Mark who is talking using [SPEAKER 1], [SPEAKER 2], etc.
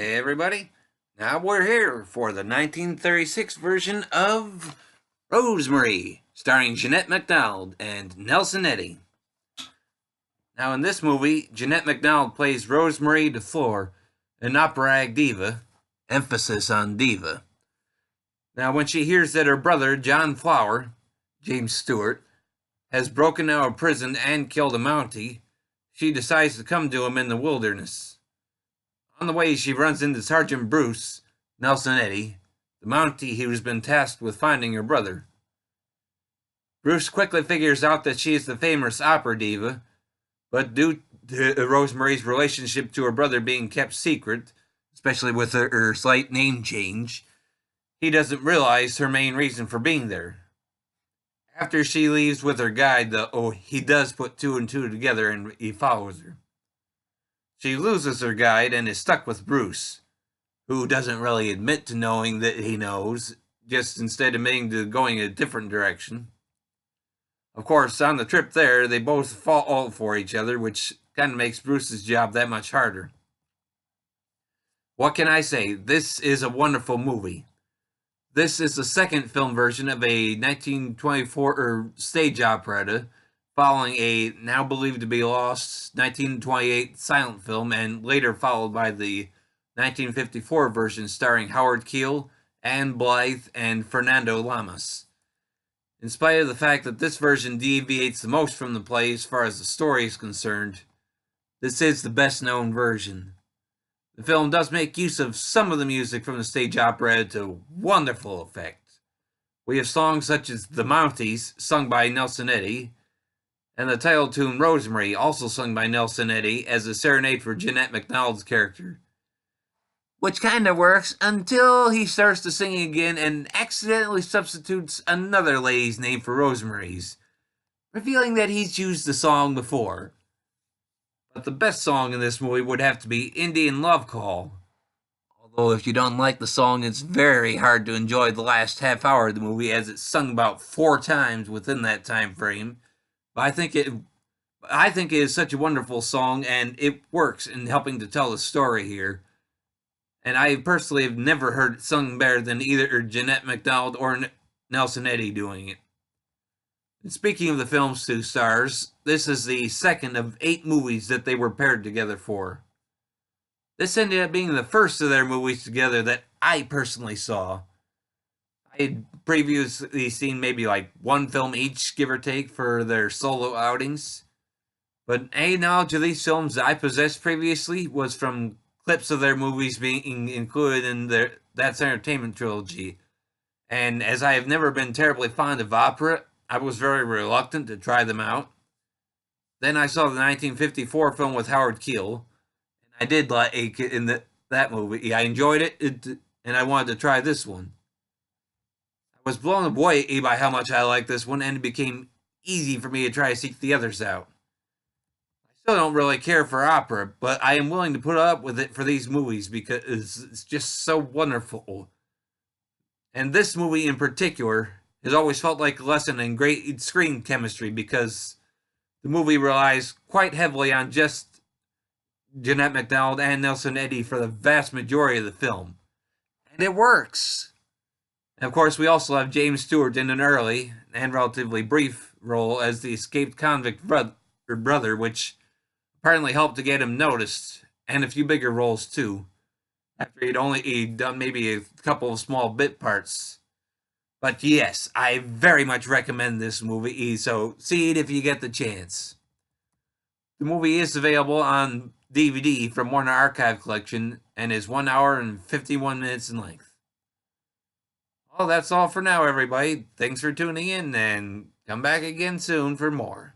[SPEAKER 1] Hey everybody, now we're here for the 1936 version of Rosemary, starring Jeanette MacDonald and Nelson Eddy. Now in this movie, Jeanette MacDonald plays Rosemary DeFleur, an operatic diva, emphasis on diva. Now when she hears that her brother, John Flower, James Stewart, has broken out of prison and killed a Mountie, she decides to come to him in the wilderness. On the way, she runs into Sergeant Bruce, Nelson Eddy, the Mountie who's been tasked with finding her brother. Bruce quickly figures out that she is the famous opera diva, but due to Rosemary's relationship to her brother being kept secret, especially with her slight name change, he doesn't realize her main reason for being there. After she leaves with her guide, he does put two and two together and he follows her. She loses her guide and is stuck with Bruce, who doesn't really admit to knowing that he knows, just instead admitting to going a different direction. Of course, on the trip there, they both fall for each other, which kind of makes Bruce's job that much harder. What can I say? This is a wonderful movie. This is the second film version of a 1924 stage operetta, following a now believed to be lost 1928 silent film, and later followed by the 1954 version starring Howard Keel, Anne Blythe, and Fernando Lamas. In spite of the fact that this version deviates the most from the play as far as the story is concerned, this is the best known version. The film does make use of some of the music from the stage operetta to wonderful effect. We have songs such as The Mounties, sung by Nelson Eddy, and the title tune Rosemary, also sung by Nelson Eddy as a serenade for Jeanette MacDonald's character. Which kind of works until he starts to sing again and accidentally substitutes another lady's name for Rosemary's, revealing that he's used the song before. But the best song in this movie would have to be Indian Love Call. Although if you don't like the song, it's very hard to enjoy the last half hour of the movie, as it's sung about 4 times within that time frame. But I think it is such a wonderful song, and it works in helping to tell the story here. And I personally have never heard it sung better than either Jeanette MacDonald or Nelson Eddy doing it. And speaking of the film's two stars, this is the second of 8 movies that they were paired together for. This ended up being the first of their movies together that I personally saw. I had previously seen maybe like 1 film each, give or take, for their solo outings. But any knowledge of these films that I possessed previously was from clips of their movies being included in their That's Entertainment trilogy. And as I have never been terribly fond of opera, I was very reluctant to try them out. Then I saw the 1954 film with Howard Keel, and I did like that movie. I enjoyed it, and I wanted to try this one. I was blown away by how much I liked this one, and it became easy for me to try to seek the others out. I still don't really care for opera, but I am willing to put up with it for these movies because it's just so wonderful. And this movie in particular has always felt like a lesson in great screen chemistry, because the movie relies quite heavily on just Jeanette MacDonald and Nelson Eddy for the vast majority of the film. And it works. And of course, we also have James Stewart in an early and relatively brief role as the escaped convict brother, which apparently helped to get him noticed, and a few bigger roles too, after he'd done maybe a couple of small bit parts. But yes, I very much recommend this movie, so see it if you get the chance. The movie is available on DVD from Warner Archive Collection and is 1 hour and 51 minutes in length. Well, that's all for now, everybody. Thanks for tuning in, and come back again soon for more.